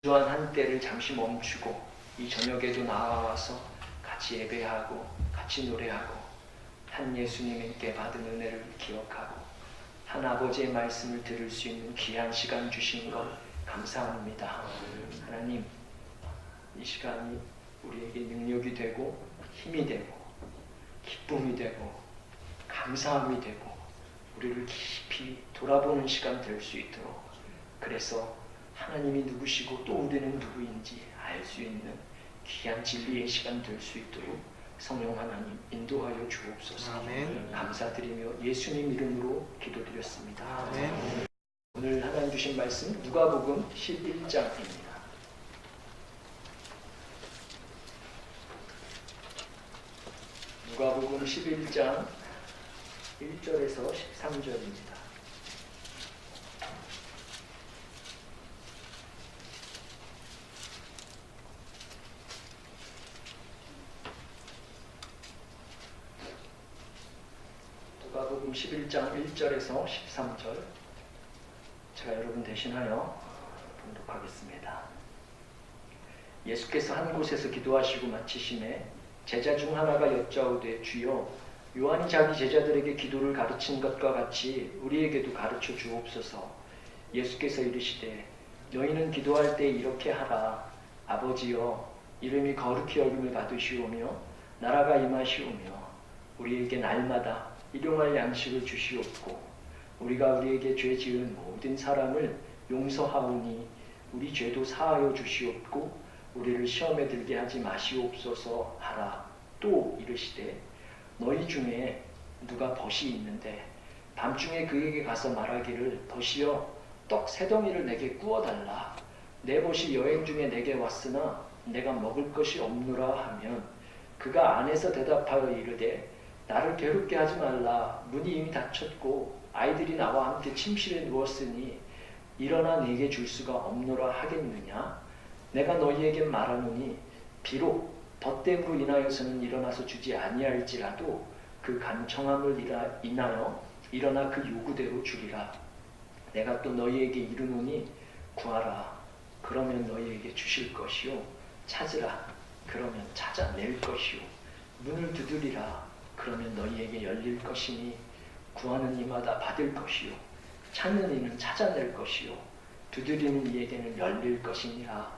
주한 한때를 잠시 멈추고 이 저녁에도 나와서 같이 예배하고 같이 노래하고 한 예수님께 받은 은혜를 기억하고 한 아버지의 말씀을 들을 수 있는 귀한 시간 주신 것 감사합니다. 하나님, 이 시간이 우리에게 능력이 되고 힘이 되고 기쁨이 되고 감사함이 되고 우리를 깊이 돌아보는 시간 될 수 있도록, 그래서 하나님이 누구시고 또 우리는 누구인지 알 수 있는 귀한 진리의 시간 될 수 있도록 성령 하나님 인도하여 주옵소서. 아멘. 감사드리며 예수님 이름으로 기도드렸습니다. 아멘. 오늘 하나님 주신 말씀 누가복음 11장입니다. 누가복음 11장 1절에서 13절입니다. 누가복음 11장 1절에서 13절, 제가 여러분 대신하여 봉독하겠습니다. 예수께서 한 곳에서 기도하시고 마치심에 제자 중 하나가 여짜오되, 주여, 요한이 자기 제자들에게 기도를 가르친 것과 같이 우리에게도 가르쳐 주옵소서. 예수께서 이르시되, 너희는 기도할 때 이렇게 하라. 아버지여, 이름이 거룩히 여김을 받으시오며 나라가 임하시오며 우리에게 날마다 일용할 양식을 주시옵고 우리가 우리에게 죄 지은 모든 사람을 용서하오니 우리 죄도 사하여 주시옵고 우리를 시험에 들게 하지 마시옵소서 하라. 또 이르시되, 너희 중에 누가 벗이 있는데 밤중에 그에게 가서 말하기를, 벗이여, 떡 세 덩이를 내게 구워달라. 내 벗이 여행 중에 내게 왔으나 내가 먹을 것이 없노라 하면 그가 안에서 대답하여 이르되, 나를 괴롭게 하지 말라. 문이 이미 닫혔고 아이들이 나와 함께 침실에 누웠으니 일어나 네게 줄 수가 없노라 하겠느냐? 내가 너희에게 말하노니 비록 덧댐으로 인하여서는 일어나서 주지 아니할지라도 그 간청함을 인하여 일어나 그 요구대로 주리라. 내가 또 너희에게 이르노니 구하라. 그러면 너희에게 주실 것이요. 찾으라. 그러면 찾아낼 것이요. 문을 두드리라. 그러면 너희에게 열릴 것이니 구하는 이마다 받을 것이요. 찾는 이는 찾아낼 것이요. 두드리는 이에게는 열릴 것이니라.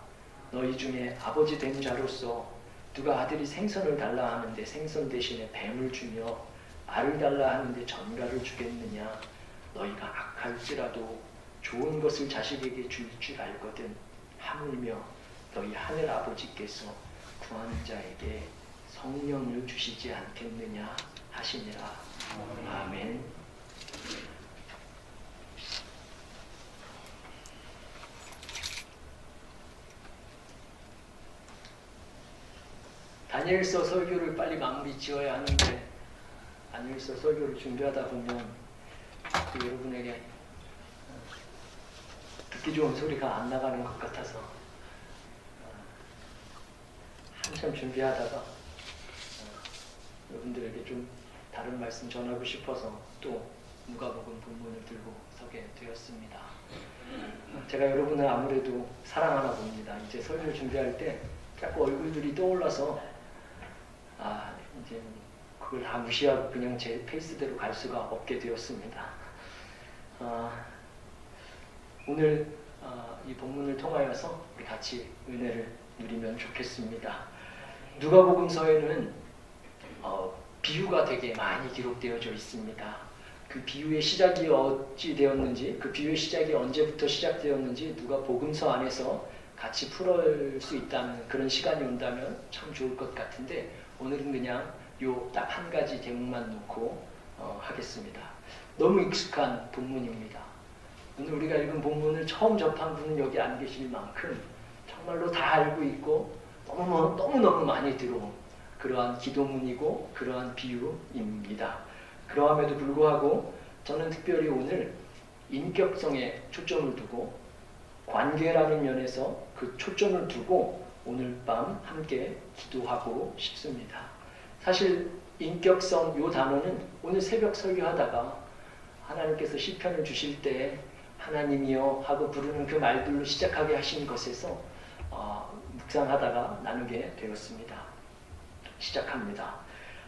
너희 중에 아버지 된 자로서 누가 아들이 생선을 달라 하는데 생선 대신에 뱀을 주며 알을 달라 하는데 전갈을 주겠느냐? 너희가 악할지라도 좋은 것을 자식에게 줄 줄 알거든. 하물며 너희 하늘 아버지께서 구하는 자에게 성령을 주시지 않겠느냐 하시니라. 아멘. 다니엘서 설교를 빨리 마무리 지어야 하는데 다니엘서 설교를 준비하다 보면 여러분에게 듣기 좋은 소리가 안 나가는 것 같아서 한참 준비하다가 여러분들에게 좀 다른 말씀 전하고 싶어서 또 누가복음 본문을 들고 서게 되었습니다. 제가 여러분을 아무래도 사랑하나 봅니다. 이제 설교를 준비할 때 자꾸 얼굴들이 떠올라서 이제 그걸 다 무시하고 그냥 제 페이스대로 갈 수가 없게 되었습니다. 오늘 이 본문을 통하여서 우리 같이 은혜를 누리면 좋겠습니다. 누가복음서에는 비유가 되게 많이 기록되어져 있습니다. 그 비유의 시작이 어찌 되었는지, 그 비유의 시작이 언제부터 시작되었는지 누가복음서 안에서 같이 풀어볼 수 있다는 그런 시간이 온다면 참 좋을 것 같은데, 오늘은 그냥 요 딱 한 가지 대목만 놓고 하겠습니다. 너무 익숙한 본문입니다. 오늘 우리가 읽은 본문을 처음 접한 분은 여기 안 계실 만큼 정말로 다 알고 있고 너무너무 많이 들어온 그러한 기도문이고 그러한 비유입니다. 그러함에도 불구하고 저는 특별히 오늘 인격성에 초점을 두고 관계라는 면에서 그 초점을 두고 오늘 밤 함께 기도하고 싶습니다. 사실 인격성 요 단어는 오늘 새벽 설교하다가 하나님께서 시편을 주실 때 하나님이여 하고 부르는 그 말들로 시작하게 하신 것에서 묵상하다가 나누게 되었습니다. 시작합니다.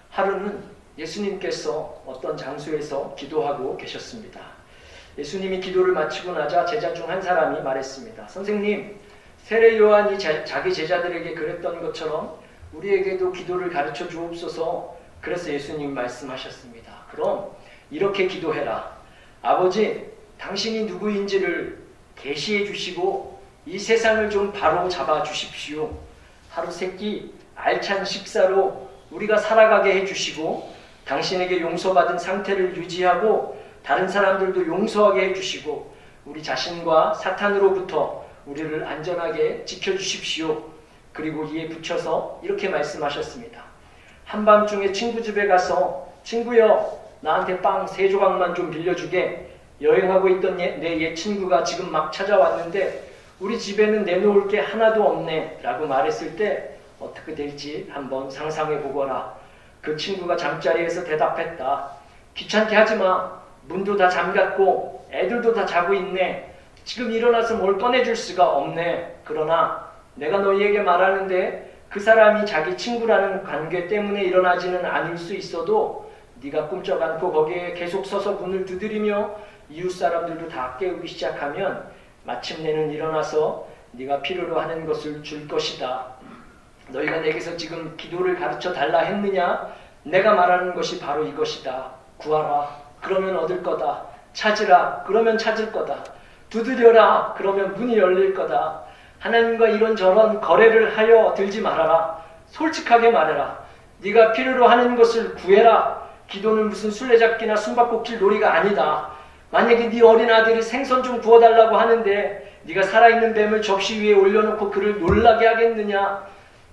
하루는 예수님께서 어떤 장소에서 기도하고 계셨습니다. 예수님이 기도를 마치고 나자 제자 중 한 사람이 말했습니다. 선생님, 세례 요한이 자기 제자들에게 그랬던 것처럼 우리에게도 기도를 가르쳐 주옵소서. 그래서 예수님 말씀하셨습니다. 그럼 이렇게 기도해라. 아버지, 당신이 누구인지를 계시해 주시고 이 세상을 좀 바로 잡아 주십시오. 하루 세끼 알찬 식사로 우리가 살아가게 해주시고 당신에게 용서받은 상태를 유지하고 다른 사람들도 용서하게 해주시고 우리 자신과 사탄으로부터 우리를 안전하게 지켜주십시오. 그리고 이에 붙여서 이렇게 말씀하셨습니다. 한밤중에 친구 집에 가서 친구여, 나한테 빵 3조각만 좀 빌려주게. 여행하고 있던 내 옛 친구가 지금 막 찾아왔는데 우리 집에는 내놓을 게 하나도 없네 라고 말했을 때 어떻게 될지 한번 상상해 보거라. 그 친구가 잠자리에서 대답했다. 귀찮게 하지마. 문도 다 잠갔고 애들도 다 자고 있네. 지금 일어나서 뭘 꺼내줄 수가 없네. 그러나 내가 너희에게 말하는데 그 사람이 자기 친구라는 관계 때문에 일어나지는 않을 수 있어도 네가 꿈쩍 않고 거기에 계속 서서 문을 두드리며 이웃 사람들도 다 깨우기 시작하면 마침내는 일어나서 네가 필요로 하는 것을 줄 것이다. 너희가 내게서 지금 기도를 가르쳐 달라 했느냐? 내가 말하는 것이 바로 이것이다. 구하라. 그러면 얻을 거다. 찾으라. 그러면 찾을 거다. 두드려라. 그러면 문이 열릴 거다. 하나님과 이런저런 거래를 하여 들지 말아라. 솔직하게 말해라. 네가 필요로 하는 것을 구해라. 기도는 무슨 술래잡기나 숨바꼭질 놀이가 아니다. 만약에 네 어린 아들이 생선 좀 구워달라고 하는데 네가 살아있는 뱀을 접시 위에 올려놓고 그를 놀라게 하겠느냐?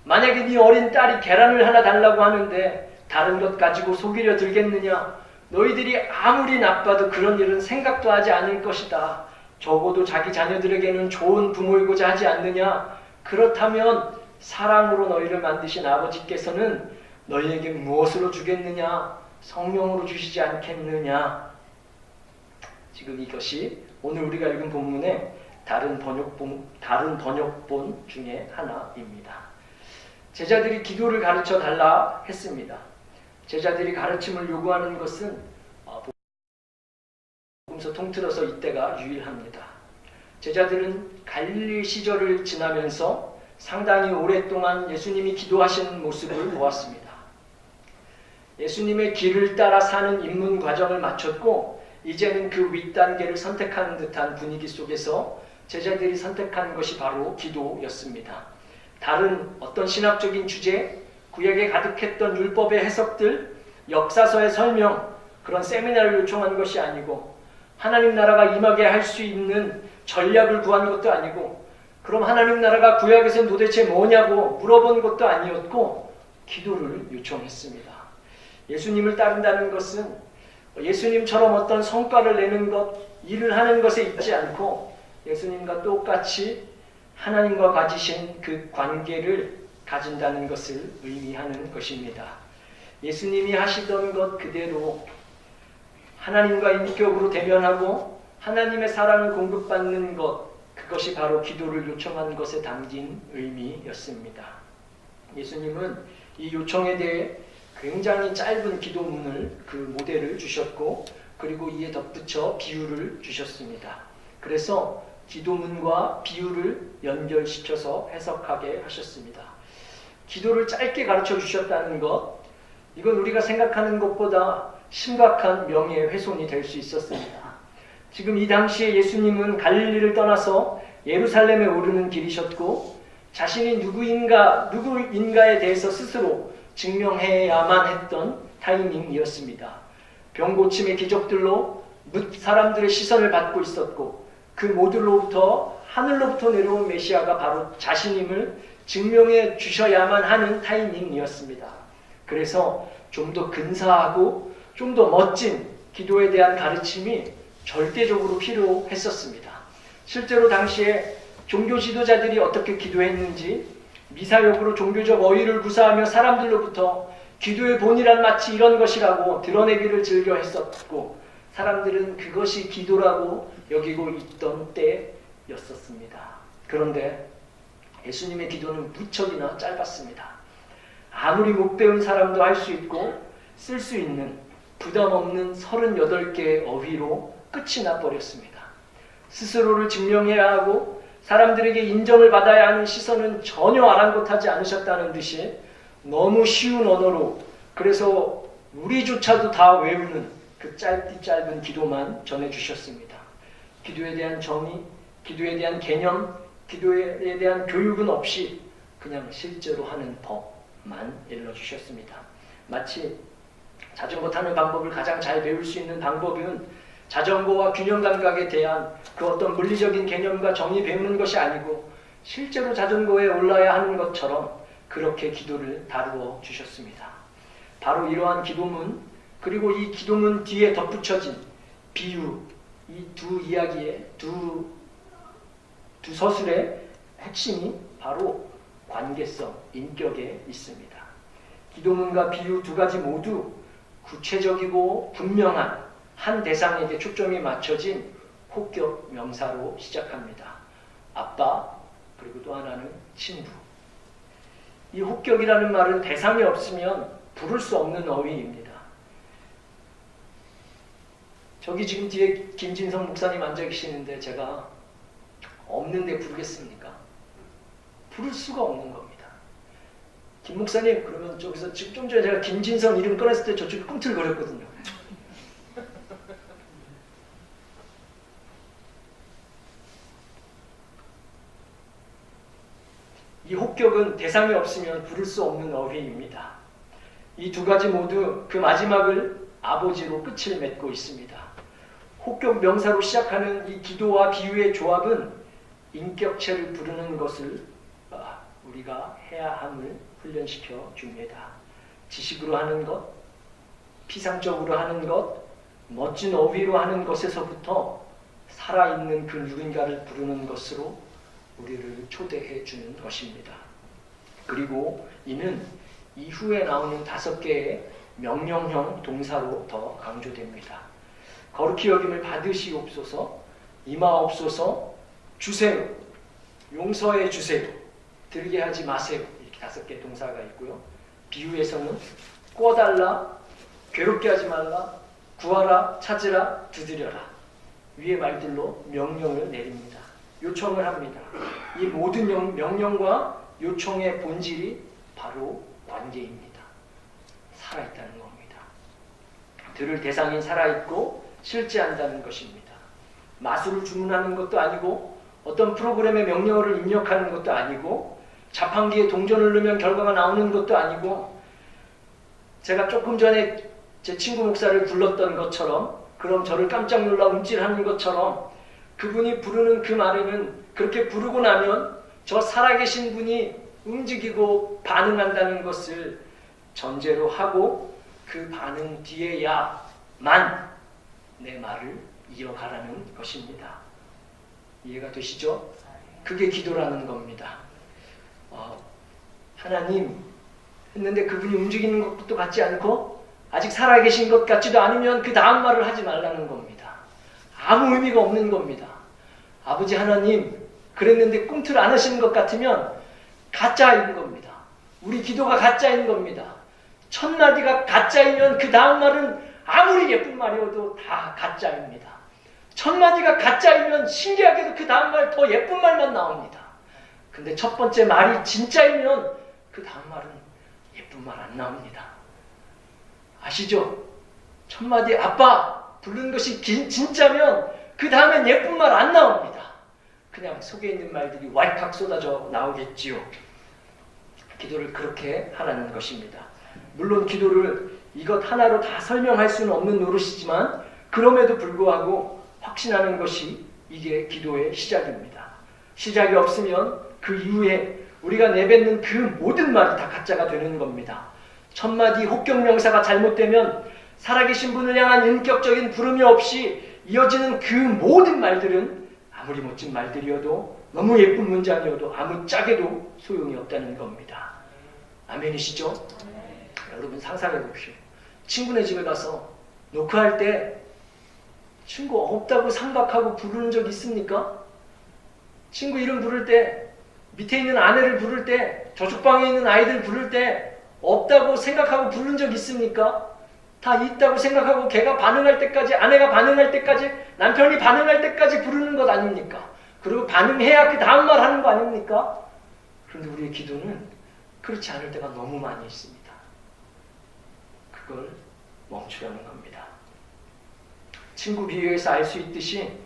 만약에 네 어린 딸이 계란을 하나 달라고 하는데 다른 것 가지고 속이려 들겠느냐? 너희들이 아무리 나빠도 그런 일은 생각도 하지 않을 것이다. 적어도 자기 자녀들에게는 좋은 부모이고자 하지 않느냐? 그렇다면 사랑으로 너희를 만드신 아버지께서는 너희에게 무엇으로 주겠느냐? 성령으로 주시지 않겠느냐? 지금 이것이 오늘 우리가 읽은 본문의 다른 번역본 중에 하나입니다. 제자들이 기도를 가르쳐 달라 했습니다. 제자들이 가르침을 요구하는 것은 복음서 통틀어서 이때가 유일합니다. 제자들은 갈릴리 시절을 지나면서 상당히 오랫동안 예수님이 기도하시는 모습을 보았습니다. 예수님의 길을 따라 사는 입문 과정을 마쳤고 이제는 그 윗단계를 선택하는 듯한 분위기 속에서 제자들이 선택한 것이 바로 기도였습니다. 다른 어떤 신학적인 주제, 구약에 가득했던 율법의 해석들, 역사서의 설명, 그런 세미나를 요청한 것이 아니고 하나님 나라가 임하게 할 수 있는 전략을 구한 것도 아니고 그럼 하나님 나라가 구약에서는 도대체 뭐냐고 물어본 것도 아니었고 기도를 요청했습니다. 예수님을 따른다는 것은 예수님처럼 어떤 성과를 내는 것, 일을 하는 것에 있지 않고 예수님과 똑같이 하나님과 가지신 그 관계를 가진다는 것을 의미하는 것입니다. 예수님이 하시던 것 그대로 하나님과 인격으로 대면하고 하나님의 사랑을 공급받는 것, 그것이 바로 기도를 요청한 것에 담긴 의미였습니다. 예수님은 이 요청에 대해 굉장히 짧은 기도문을 그 모델을 주셨고 그리고 이에 덧붙여 비유를 주셨습니다. 그래서 기도문과 비유를 연결시켜서 해석하게 하셨습니다. 기도를 짧게 가르쳐 주셨다는 것, 이건 우리가 생각하는 것보다 심각한 명예훼손이 될 수 있었습니다. 지금 이 당시에 예수님은 갈릴리를 떠나서 예루살렘에 오르는 길이셨고 자신이 누구인가에 대해서 스스로 증명해야만 했던 타이밍이었습니다. 병고침의 기적들로 사람들의 시선을 받고 있었고 그 모두로부터 하늘로부터 내려온 메시아가 바로 자신임을 증명해 주셔야만 하는 타이밍이었습니다. 그래서 좀 더 근사하고 좀 더 멋진 기도에 대한 가르침이 절대적으로 필요했었습니다. 실제로 당시에 종교 지도자들이 어떻게 기도했는지 미사역으로 종교적 어휘를 구사하며 사람들로부터 기도의 본이란 마치 이런 것이라고 드러내기를 즐겨 했었고 사람들은 그것이 기도라고 여기고 있던 때였었습니다. 그런데 예수님의 기도는 무척이나 짧았습니다. 아무리 못 배운 사람도 할 수 있고 쓸 수 있는 부담 없는 38개의 어휘로 끝이 나버렸습니다. 스스로를 증명해야 하고 사람들에게 인정을 받아야 하는 시선은 전혀 아랑곳하지 않으셨다는 듯이 너무 쉬운 언어로, 그래서 우리조차도 다 외우는 그 짧은 기도만 전해주셨습니다. 기도에 대한 정의, 기도에 대한 개념, 기도에 대한 교육은 없이 그냥 실제로 하는 법만 일러주셨습니다. 마치 자전거 타는 방법을 가장 잘 배울 수 있는 방법은 자전거와 균형 감각에 대한 그 어떤 물리적인 개념과 정의 배우는 것이 아니고 실제로 자전거에 올라야 하는 것처럼 그렇게 기도를 다루어 주셨습니다. 바로 이러한 기도문, 그리고 이 기도문 뒤에 덧붙여진 비유, 이 두 이야기의 두 서술의 핵심이 바로 관계성, 인격에 있습니다. 기도문과 비유 두 가지 모두 구체적이고 분명한 한 대상에게 초점이 맞춰진 혹격 명사로 시작합니다. 아빠, 그리고 또 하나는 친부. 이 혹격이라는 말은 대상이 없으면 부를 수 없는 어휘입니다. 저기 지금 뒤에 김진성 목사님 앉아 계시는데 제가 없는데 부르겠습니까? 부를 수가 없는 겁니다. 김 목사님, 그러면 저기서 지금 좀 전에 제가 김진성 이름 꺼냈을 때 저쪽이 꿈틀거렸거든요. 이 혹격은 대상이 없으면 부를 수 없는 어휘입니다. 이 두 가지 모두 그 마지막을 아버지로 끝을 맺고 있습니다. 혹격 명사로 시작하는 이 기도와 비유의 조합은 인격체를 부르는 것을 우리가 해야 함을 훈련시켜 줍니다. 지식으로 하는 것, 피상적으로 하는 것, 멋진 어휘로 하는 것에서부터 살아있는 그 누군가를 부르는 것으로 우리를 초대해 주는 것입니다. 그리고 이는 이후에 나오는 5개의 명령형 동사로 더 강조됩니다. 거룩히 여김을 받으시옵소서, 임하옵소서, 주세요, 용서해 주세요, 들게 하지 마세요. 이렇게 5개 동사가 있고요. 비유에서는 꿔달라, 괴롭게 하지 말라, 구하라, 찾으라, 두드려라. 위의 말들로 명령을 내립니다. 요청을 합니다. 이 모든 명령과 요청의 본질이 바로 관계입니다. 살아있다는 겁니다. 들을 대상인 살아있고 실제한다는 것입니다. 마술을 주문하는 것도 아니고 어떤 프로그램의 명령어를 입력하는 것도 아니고 자판기에 동전을 넣으면 결과가 나오는 것도 아니고 제가 조금 전에 제 친구 목사를 불렀던 것처럼, 그럼 저를 깜짝 놀라 움찔하는 것처럼 그분이 부르는 그 말에는 그렇게 부르고 나면 저 살아계신 분이 움직이고 반응한다는 것을 전제로 하고 그 반응 뒤에야만 내 말을 이어가라는 것입니다. 이해가 되시죠? 그게 기도라는 겁니다. 하나님 했는데 그분이 움직이는 것도 같지 않고 아직 살아계신 것 같지도 않으면 그 다음 말을 하지 말라는 겁니다. 아무 의미가 없는 겁니다. 아버지 하나님 그랬는데 꿈틀 안 하시는 것 같으면 가짜인 겁니다. 우리 기도가 가짜인 겁니다. 첫 마디가 가짜이면 그 다음 말은 아무리 예쁜 말이어도 다 가짜입니다. 첫 마디가 가짜이면 신기하게도 그 다음 말 더 예쁜 말만 나옵니다. 근데 첫 번째 말이 진짜이면 그 다음 말은 예쁜 말 안 나옵니다. 아시죠? 첫 마디 아빠 부르는 것이 진짜면 그 다음엔 예쁜 말 안 나옵니다. 그냥 속에 있는 말들이 왈칵 쏟아져 나오겠지요. 기도를 그렇게 하라는 것입니다. 물론 기도를 이것 하나로 다 설명할 수는 없는 노릇이지만 그럼에도 불구하고 확신하는 것이 이게 기도의 시작입니다. 시작이 없으면 그 이후에 우리가 내뱉는 그 모든 말이 다 가짜가 되는 겁니다. 첫 마디 혹격명사가 잘못되면 살아계신 분을 향한 인격적인 부름이 없이 이어지는 그 모든 말들은 아무리 멋진 말들이어도 너무 예쁜 문장이어도 아무짝에도 소용이 없다는 겁니다. 아멘이시죠? 여러분 상상해 봅시오. 친구네 집에 가서 노크할 때 친구 없다고 생각하고 부르는 적 있습니까? 친구 이름 부를 때, 밑에 있는 아내를 부를 때, 저쪽방에 있는 아이들 부를 때 없다고 생각하고 부른 적 있습니까? 다 있다고 생각하고 걔가 반응할 때까지, 아내가 반응할 때까지, 남편이 반응할 때까지 부르는 것 아닙니까? 그리고 반응해야 그 다음 말 하는 거 아닙니까? 그런데 우리의 기도는 그렇지 않을 때가 너무 많이 있습니다. 그걸 멈추려는 겁니다. 친구 비유에서 알 수 있듯이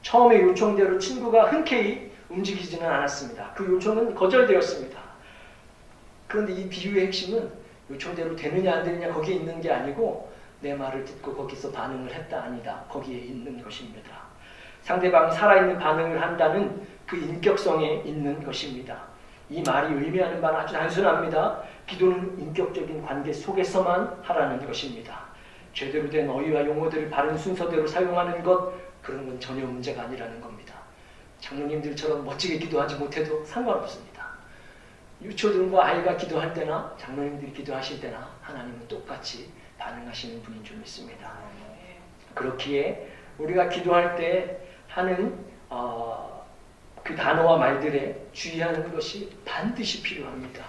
처음에 요청대로 친구가 흔쾌히 움직이지는 않았습니다. 그 요청은 거절되었습니다. 그런데 이 비유의 핵심은 요청대로 되느냐 안 되느냐 거기에 있는 게 아니고 내 말을 듣고 거기서 반응을 했다 아니다 거기에 있는 것입니다. 상대방이 살아있는 반응을 한다는 그 인격성에 있는 것입니다. 이 말이 의미하는 바는 아주 단순합니다. 기도는 인격적인 관계 속에서만 하라는 것입니다. 제대로 된 어휘와 용어들을 바른 순서대로 사용하는 것, 그런 건 전혀 문제가 아니라는 겁니다. 장로님들처럼 멋지게 기도하지 못해도 상관없습니다. 유초등과 아이가 기도할 때나 장로님들이 기도하실 때나 하나님은 똑같이 반응하시는 분인 줄 믿습니다. 그렇기에 우리가 기도할 때 하는 그 단어와 말들에 주의하는 것이 반드시 필요합니다.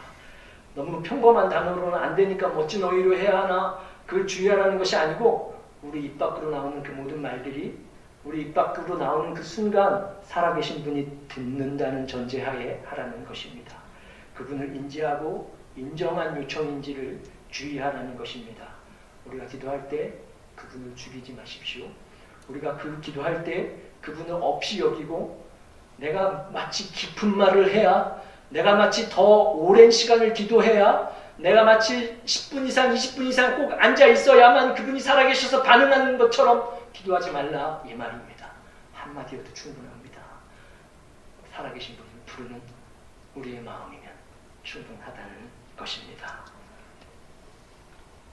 너무 평범한 단어로는 안 되니까 멋진 어휘로 해야 하나 그걸 주의하라는 것이 아니고 우리 입 밖으로 나오는 그 모든 말들이 우리 입 밖으로 나오는 그 순간 살아계신 분이 듣는다는 전제하에 하라는 것입니다. 그분을 인지하고 인정한 요청인지를 주의하라는 것입니다. 우리가 기도할 때 그분을 죽이지 마십시오. 우리가 그 기도할 때 그분을 없이 여기고 내가 마치 깊은 말을 해야, 내가 마치 더 오랜 시간을 기도해야, 내가 마치 10분 이상 20분 이상 꼭 앉아 있어야만 그분이 살아계셔서 반응하는 것처럼 기도하지 말라 이 말입니다. 한마디여도 충분합니다. 살아계신 분을 부르는 우리의 마음이면 충분하다는 것입니다.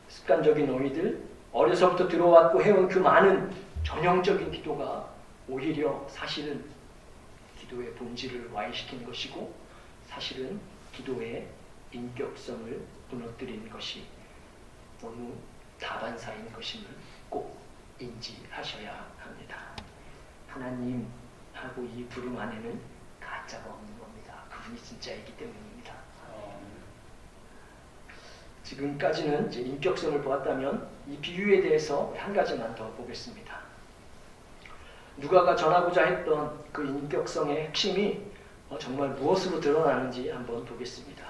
습관적인 어휘들, 어려서부터 들어왔고 해온 그 많은 전형적인 기도가 오히려 사실은 기도의 본질을 와해시킨 것이고 사실은 기도의 인격성을 무너뜨린 것이 너무 다반사인 것임을 꼭 인지하셔야 합니다. 하나님하고 이 부름 안에는 가짜가 없는 겁니다. 그분이 진짜이기 때문입니다. 지금까지는 이제 인격성을 보았다면 이 비유에 대해서 한 가지만 더 보겠습니다. 누가가 전하고자 했던 그 인격성의 핵심이 정말 무엇으로 드러나는지 한번 보겠습니다.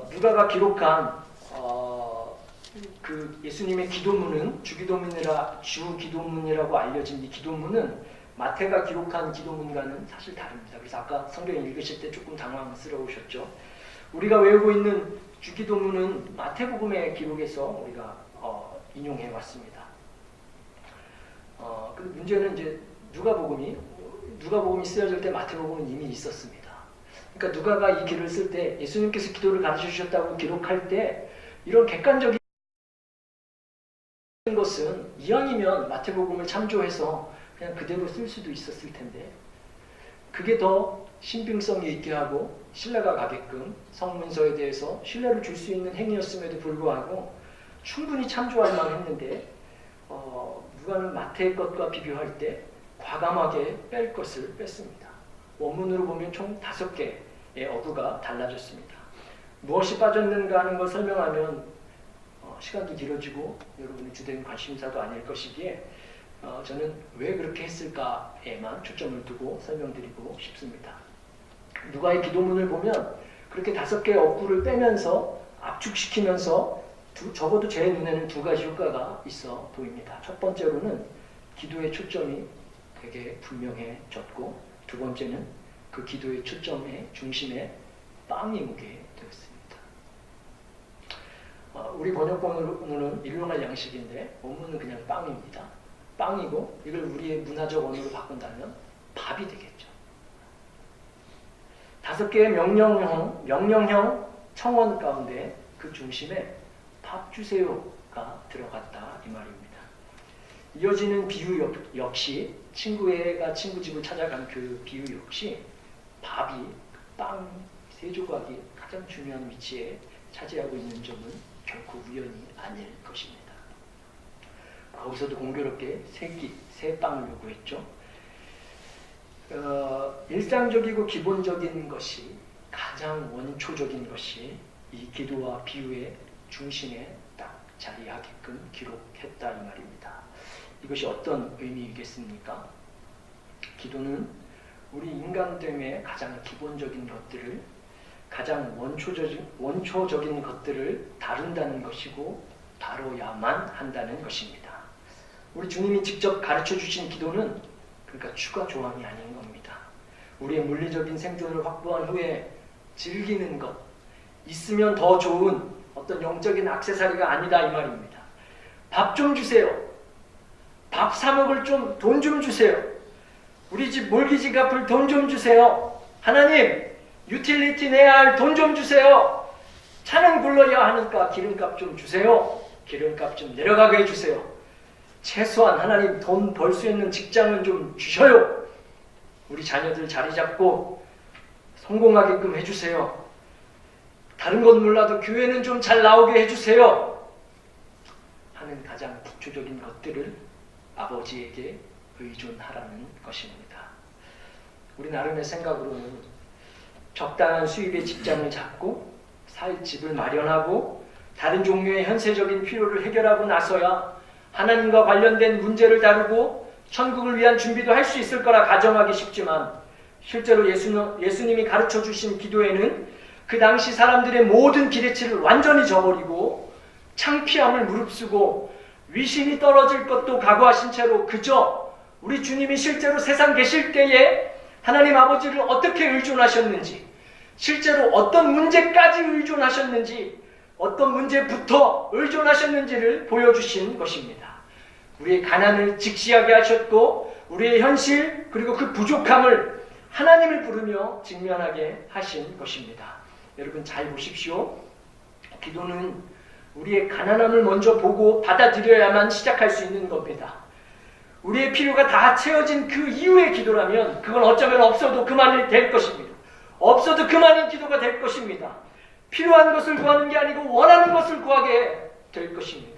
누가가 기록한 그 예수님의 기도문은 주기도문이라고 알려진 이 기도문은 마태가 기록한 기도문과는 사실 다릅니다. 그래서 아까 성경 읽으실 때 조금 당황스러우셨죠. 우리가 외우고 있는 주기도문은 마태복음의 기록에서 우리가 인용해 왔습니다. 그 문제는 이제 누가복음이 쓰여질 때 마태복음은 이미 있었습니다. 그러니까 누가가 이 글을 쓸 때 예수님께서 기도를 가르쳐 주셨다고 기록할 때 이런 객관적인 것은 이왕이면 마태복음을 참조해서 그냥 그대로 쓸 수도 있었을 텐데 그게 더 신빙성이 있게 하고 신뢰가 가게끔 성문서에 대해서 신뢰를 줄 수 있는 행위였음에도 불구하고 충분히 참조할 만했는데 누가는 마태의 것과 비교할 때 과감하게 뺄 것을 뺐습니다. 원문으로 보면 총 5개의 어구가 달라졌습니다. 무엇이 빠졌는가 하는 걸 설명하면 시간도 길어지고 여러분의 주된 관심사도 아닐 것이기에 저는 왜 그렇게 했을까에만 초점을 두고 설명드리고 싶습니다. 누가의 기도문을 보면 그렇게 5개의 어구를 빼면서 압축시키면서 적어도 제 눈에는 2가지 효과가 있어 보입니다. 첫 번째로는 기도의 초점이 되게 분명해졌고 두 번째는 그 기도의 초점의 중심에 빵이 묻게 되었습니다. 우리 번역본으로는 일용할 양식인데 원문은 그냥 빵입니다. 빵이고 이걸 우리의 문화적 언어로 바꾼다면 밥이 되겠죠. 5개의 명령형 청원 가운데 그 중심에 밥 주세요가 들어갔다 이 말입니다. 이어지는 비유 역시 친구애가 친구 집을 찾아간 그 비유 역시 밥이 빵 3조각이 가장 중요한 위치에 차지하고 있는 점은 결코 우연이 아닐 것입니다. 거기서도 공교롭게 세 빵을 요구했죠. 일상적이고 기본적인 것이, 가장 원초적인 것이 이 기도와 비유의 중심에 딱 자리하게끔 기록했다 이 말입니다. 이것이 어떤 의미이겠습니까? 기도는 우리 인간됨의 가장 기본적인 것들을, 가장 원초적인 것들을 다룬다는 것이고 다뤄야만 한다는 것입니다. 우리 주님이 직접 가르쳐 주신 기도는 그러니까 추가 조항이 아닌 겁니다. 우리의 물리적인 생존을 확보한 후에 즐기는 것, 있으면 더 좋은 어떤 영적인 액세서리가 아니다 이 말입니다. 밥 좀 주세요. 밥 사 먹을 돈 좀 주세요. 우리 집 몰기지 갚을 돈 좀 주세요. 하나님, 유틸리티 내야 할 돈 좀 주세요. 차는 굴러야 하니까 기름값 좀 주세요. 기름값 좀 내려가게 해주세요. 최소한 하나님 돈 벌 수 있는 직장은 좀 주셔요. 우리 자녀들 자리 잡고 성공하게끔 해주세요. 다른 건 몰라도 교회는 좀 잘 나오게 해주세요. 하는 가장 기초적인 것들을 아버지에게 의존하라는 것입니다. 우리 나름의 생각으로는 적당한 수입의 직장을 잡고 살 집을 마련하고 다른 종류의 현세적인 필요를 해결하고 나서야 하나님과 관련된 문제를 다루고 천국을 위한 준비도 할 수 있을 거라 가정하기 쉽지만, 실제로 예수님이 가르쳐 주신 기도에는 그 당시 사람들의 모든 기대치를 완전히 저버리고 창피함을 무릅쓰고 위신이 떨어질 것도 각오하신 채로 그저 우리 주님이 실제로 세상 계실 때에 하나님 아버지를 어떻게 의존하셨는지, 실제로 어떤 문제까지 의존하셨는지, 어떤 문제부터 의존하셨는지를 보여주신 것입니다. 우리의 가난을 직시하게 하셨고 우리의 현실 그리고 그 부족함을 하나님을 부르며 직면하게 하신 것입니다. 여러분 잘 보십시오. 기도는 우리의 가난함을 먼저 보고 받아들여야만 시작할 수 있는 겁니다. 우리의 필요가 다 채워진 그 이후의 기도라면 그건 어쩌면 없어도 그만이 될 것입니다. 없어도 그만인 기도가 될 것입니다. 필요한 것을 구하는 게 아니고 원하는 것을 구하게 될 것입니다.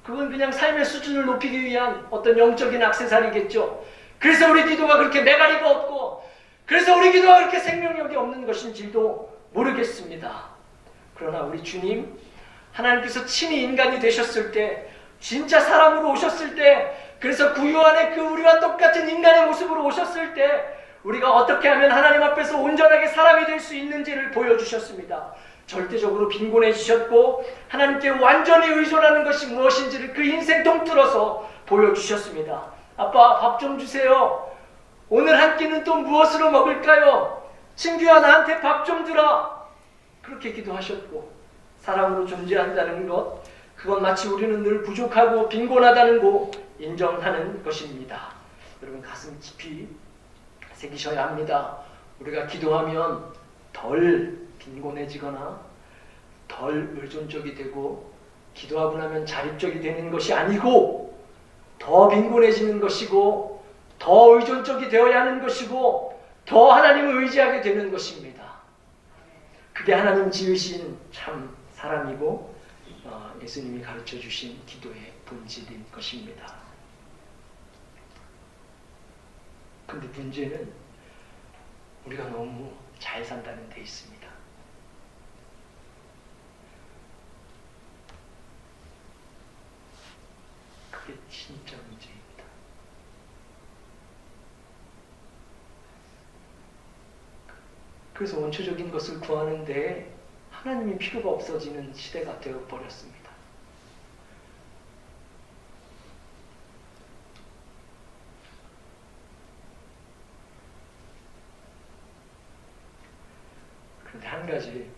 그건 그냥 삶의 수준을 높이기 위한 어떤 영적인 액세서리겠죠. 그래서 우리 기도가 그렇게 매가리가 없고, 그래서 우리 기도가 그렇게 생명력이 없는 것인지도 모르겠습니다. 그러나 우리 주님, 하나님께서 친히 인간이 되셨을 때, 진짜 사람으로 오셨을 때, 그래서 구유 안에 그 우리와 똑같은 인간의 모습으로 오셨을 때 우리가 어떻게 하면 하나님 앞에서 온전하게 사람이 될 수 있는지를 보여주셨습니다. 절대적으로 빈곤해지셨고 하나님께 완전히 의존하는 것이 무엇인지를 그 인생 통틀어서 보여주셨습니다. 아빠, 밥 좀 주세요. 오늘 한 끼는 또 무엇으로 먹을까요? 친구야, 나한테 밥 좀 주라. 그렇게 기도하셨고, 사람으로 존재한다는 것, 그건 마치 우리는 늘 부족하고 빈곤하다는 거 인정하는 것입니다. 여러분 가슴 깊이 새기셔야 합니다. 우리가 기도하면 덜 빈곤해지거나 덜 의존적이 되고 기도하고 나면 자립적이 되는 것이 아니고 더 빈곤해지는 것이고 더 의존적이 되어야 하는 것이고 더 하나님을 의지하게 되는 것입니다. 그게 하나님 지으신 참 사람이고 예수님이 가르쳐 주신 기도의 본질인 것입니다. 근데 문제는 우리가 너무 잘 산다는 데 있습니다. 그게 진짜 문제입니다. 그래서 원초적인 것을 구하는데 하나님이 필요가 없어지는 시대가 되어버렸습니다. 그런데 한 가지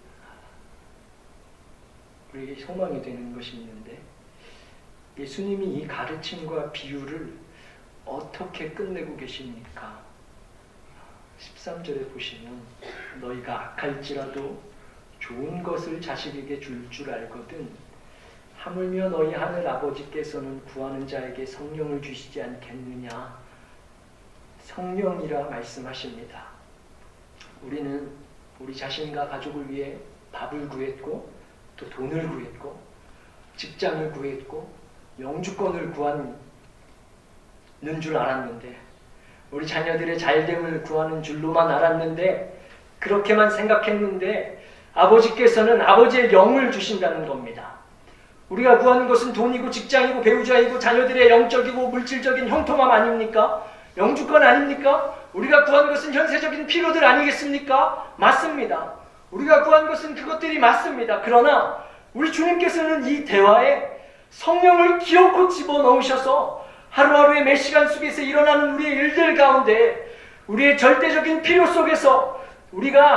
우리에게 소망이 되는 것이 있는데, 예수님이 이 가르침과 비유를 어떻게 끝내고 계십니까? 13절에 보시면 너희가 악할지라도 좋은 것을 자식에게 줄 줄 알거든 하물며 너희 하늘 아버지께서는 구하는 자에게 성령을 주시지 않겠느냐. 성령이라 말씀하십니다. 우리는 우리 자신과 가족을 위해 밥을 구했고 또 돈을 구했고 직장을 구했고 영주권을 구하는 줄 알았는데, 우리 자녀들의 잘됨을 구하는 줄로만 알았는데, 그렇게만 생각했는데 아버지께서는 아버지의 영을 주신다는 겁니다. 우리가 구하는 것은 돈이고 직장이고 배우자이고 자녀들의 영적이고 물질적인 형통함 아닙니까? 영주권 아닙니까? 우리가 구한 것은 현세적인 필요들 아니겠습니까? 맞습니다. 우리가 구한 것은 그것들이 맞습니다. 그러나 우리 주님께서는 이 대화에 성령을 기어코 집어넣으셔서 하루하루의 몇 시간 속에서 일어나는 우리의 일들 가운데, 우리의 절대적인 필요 속에서 우리가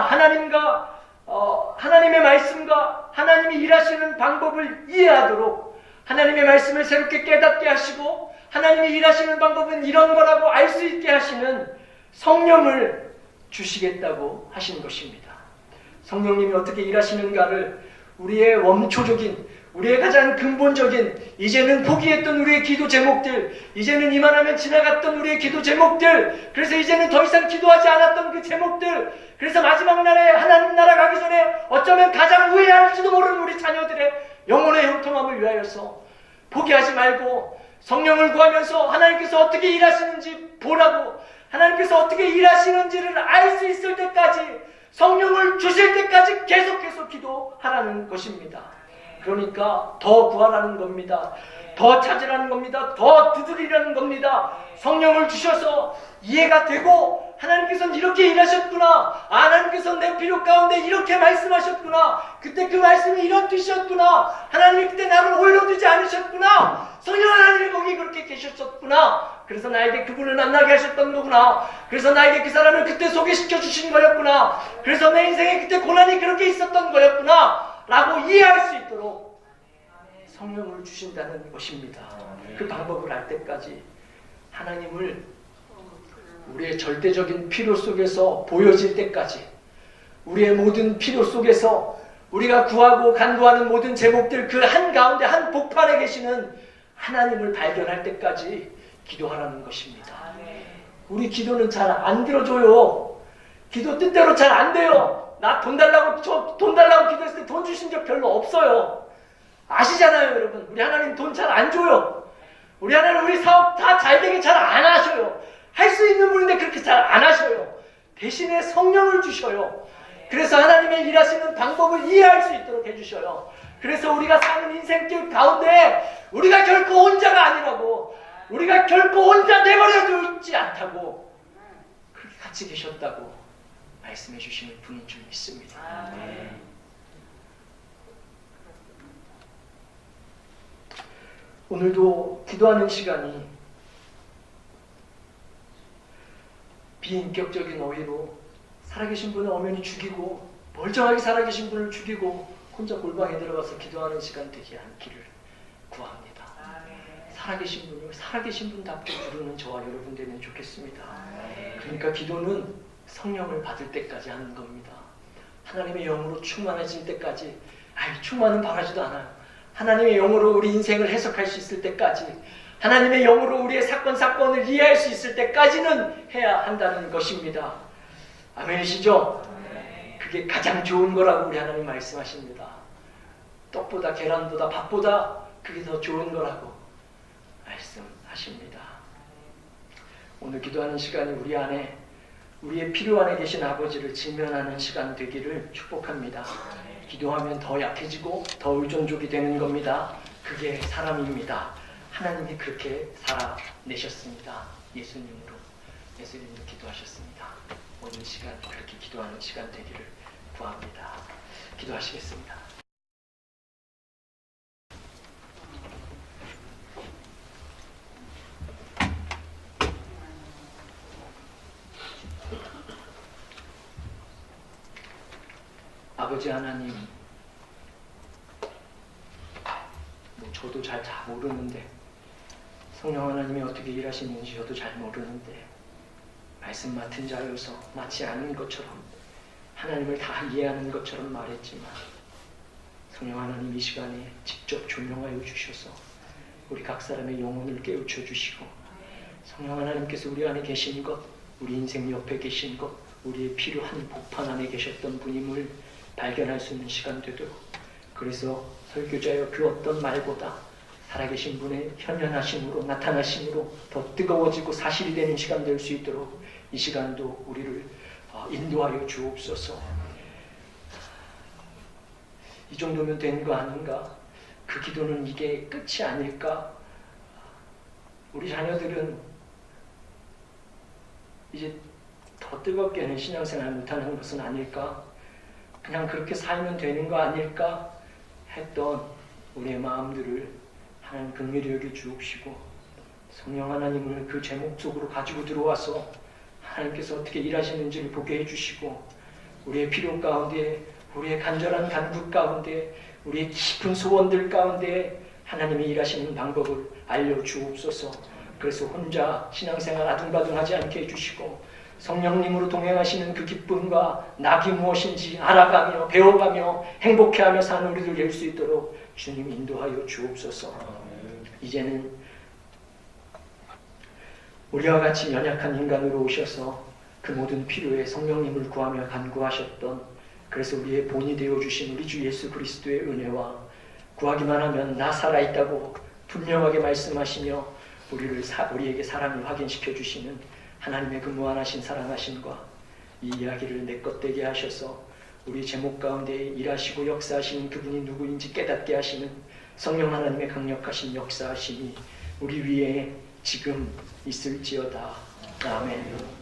하나님의 말씀과 하나님이 일하시는 방법을 이해하도록, 하나님의 말씀을 새롭게 깨닫게 하시고 하나님이 일하시는 방법은 이런 거라고 알 수 있게 하시는 성령을 주시겠다고 하신 것입니다. 성령님이 어떻게 일하시는가를 우리의 원초적인, 우리의 가장 근본적인, 이제는 포기했던 우리의 기도 제목들, 이제는 이만하면 지나갔던 우리의 기도 제목들, 그래서 이제는 더 이상 기도하지 않았던 그 제목들, 그래서 마지막 날에 하나님 나라 가기 전에 어쩌면 가장 후회할지도 모르는 우리 자녀들의 영혼의 형통함을 위하여서 포기하지 말고 성령을 구하면서 하나님께서 어떻게 일하시는지 보라고, 하나님께서 어떻게 일하시는지를 알 수 있을 때까지, 성령을 주실 때까지 계속해서 기도하라는 것입니다. 그러니까 더 구하라는 겁니다. 더 찾으라는 겁니다. 더 두드리라는 겁니다. 성령을 주셔서 이해가 되고, 하나님께서는 이렇게 일하셨구나, 하나님께서는 내 필요 가운데 이렇게 말씀하셨구나, 그때 그 말씀이 이런 뜻이었구나, 하나님이 그때 나를 홀려두지 않으셨구나, 성령 하나님이 거기 그렇게 계셨었구나, 그래서 나에게 그분을 만나게 하셨던 거구나, 그래서 나에게 그 사람을 그때 소개시켜 주신 거였구나, 그래서 내 인생에 그때 고난이 그렇게 있었던 거였구나 라고 이해할 수 있도록 성령을 주신다는 것입니다. 그 방법을 알 때까지 하나님을 우리의 절대적인 필요 속에서 보여질 때까지, 우리의 모든 필요 속에서 우리가 구하고 간구하는 모든 제목들 그 한가운데 한 복판에 계시는 하나님을 발견할 때까지 기도하라는 것입니다. 우리 기도는 잘 안 들어줘요. 기도 뜻대로 잘 안 돼요. 나 돈 달라고 기도했을 때 돈 주신 적 별로 없어요. 아시잖아요, 여러분. 우리 하나님 돈 잘 안 줘요. 우리 하나님 우리 사업 다 잘 되게 잘 안 하셔요. 할 수 있는 분인데 그렇게 잘 안 하셔요. 대신에 성령을 주셔요. 그래서 하나님의 일하시는 방법을 이해할 수 있도록 해주셔요. 그래서 우리가 사는 인생길 가운데 우리가 결코 혼자가 아니라고, 우리가 결코 혼자 내버려져 있지 않다고, 그렇게 같이 계셨다고 말씀해 주시는 분인 줄 믿습니다. 오늘도 기도하는 시간이 비인격적인 어휘로 살아계신 분을 엄연히 죽이고, 멀쩡하게 살아계신 분을 죽이고 혼자 골방에 들어가서 기도하는 시간 되지 않기를 구합니다. 살아계신 분을 살아계신 분답게 부르는 저와 여러분 되면 좋겠습니다. 그러니까 기도는 성령을 받을 때까지 하는 겁니다. 하나님의 영으로 충만해질 때까지, 충만은 바라지도 않아요. 하나님의 영으로 우리 인생을 해석할 수 있을 때까지, 하나님의 영으로 우리의 사건을 이해할 수 있을 때까지는 해야 한다는 것입니다. 아멘이시죠? 그게 가장 좋은 거라고 우리 하나님 말씀하십니다. 떡보다 계란보다 밥보다 그게 더 좋은 거라고 말씀하십니다. 오늘 기도하는 시간이 우리 안에, 우리의 필요 안에 계신 아버지를 직면하는 시간 되기를 축복합니다. 기도하면 더 약해지고 더 의존족이 되는 겁니다. 그게 사람입니다. 하나님이 그렇게 살아내셨습니다. 예수님으로 기도하셨습니다. 오늘 시간 그렇게 기도하는 시간 되기를 구합니다. 기도하시겠습니다. 아버지 하나님, 저도 잘 모르는데, 성령 하나님이 어떻게 일하시는지 저도 잘 모르는데, 말씀 맡은 자여서 마치 아는 것처럼, 하나님을 다 이해하는 것처럼 말했지만, 성령 하나님 이 시간에 직접 조명하여 주셔서 우리 각 사람의 영혼을 깨우쳐 주시고, 성령 하나님께서 우리 안에 계신 것, 우리 인생 옆에 계신 것, 우리의 필요한 복판 안에 계셨던 분임을 발견할 수 있는 시간 되도록, 그래서 설교자여 그 어떤 말보다 살아계신 분의 현현하심으로 나타나심으로 더 뜨거워지고 사실이 되는 시간 될 수 있도록 이 시간도 우리를 인도하여 주옵소서. 이 정도면 된 거 아닌가? 그 기도는 이게 끝이 아닐까? 우리 자녀들은 이제 더 뜨겁게는 신앙생활 못하는 것은 아닐까? 그냥 그렇게 살면 되는 거 아닐까? 했던 우리의 마음들을 하나님 긍휼히 여겨 주옵시고 성령 하나님을 그 제목 속으로 가지고 들어와서 하나님께서 어떻게 일하시는지를 보게 해주시고 우리의 필요 가운데 우리의 간절한 간구 가운데 우리의 깊은 소원들 가운데 하나님이 일하시는 방법을 알려주옵소서. 그래서 혼자 신앙생활 아둥바둥하지 않게 해주시고 성령님으로 동행하시는 그 기쁨과 낙이 무엇인지 알아가며 배워가며 행복해하며 사는 우리들 될 수 있도록 주님 인도하여 주옵소서. 이제는 우리와 같이 연약한 인간으로 오셔서 그 모든 필요에 성령님을 구하며 간구하셨던 그래서 우리의 본이 되어주신 우리 주 예수 그리스도의 은혜와 구하기만 하면 나 살아있다고 분명하게 말씀하시며 우리에게 사랑을 확인시켜 주시는 하나님의 그 무한하신 사랑하심과 이 이야기를 내 것 되게 하셔서 우리 제목 가운데 일하시고 역사하시는 그분이 누구인지 깨닫게 하시는 성령 하나님의 강력하신 역사하심이 우리 위에 지금 있을지어다. 아멘.